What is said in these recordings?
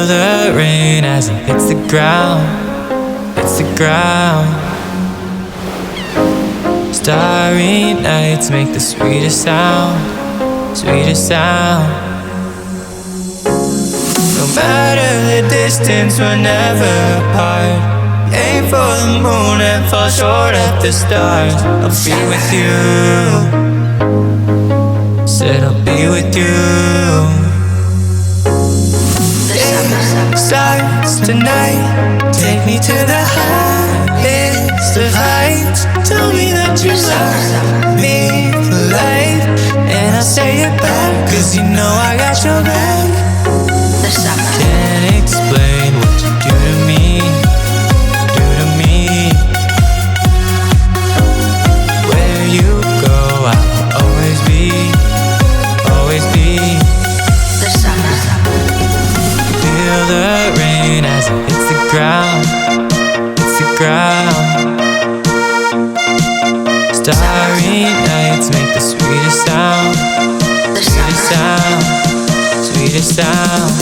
Feel the rain as it hits the ground, hits the ground. Starry nights make the sweetest sound, sweetest sound. No matter the distance, we're never apart. Aim for the moon and fall short at the stars. I'll be with you, said I'll be with you. Stars tonight, take me to the highest of heights. Tell me that you love me for life, and I'll say it back, 'cause you know I got your back. Can't explain what you do to me, do to me. Where you go, I'll always be, always be. Feel the rain as it hits the ground, hits the ground. Starry nights make the sweetest sound, sweetest sound, sweetest sound.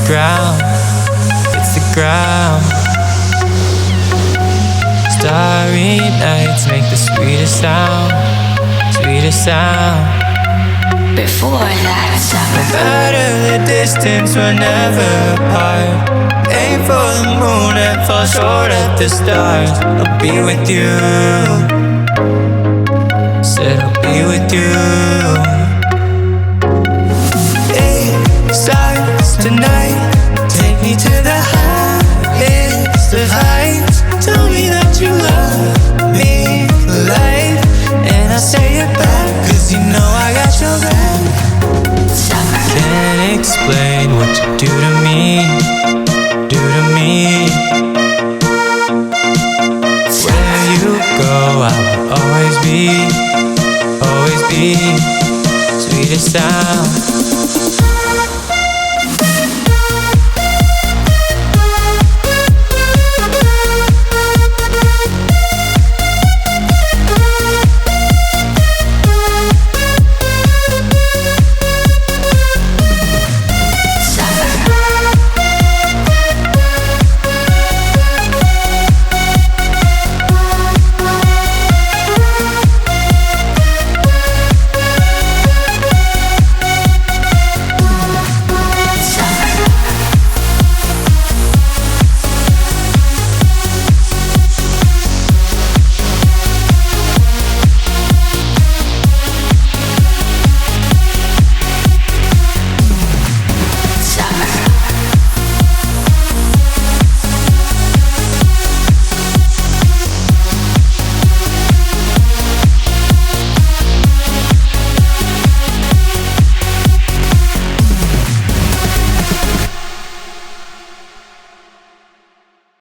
Ground, it's the ground. Starry nights make the sweetest sound, sweetest sound. Before that summer, no matter the distance, we're never apart. Aim for the moon and fall short at the stars. I'll be with you, said I'll be with you. Stars tonight, take me to the highest of heights. Tell me that you love me for life, and I'll say it back, 'cause you know I got your back. Can't explain what you do to me, do to me. Where you go, I will always be, always be. Sweetest sound.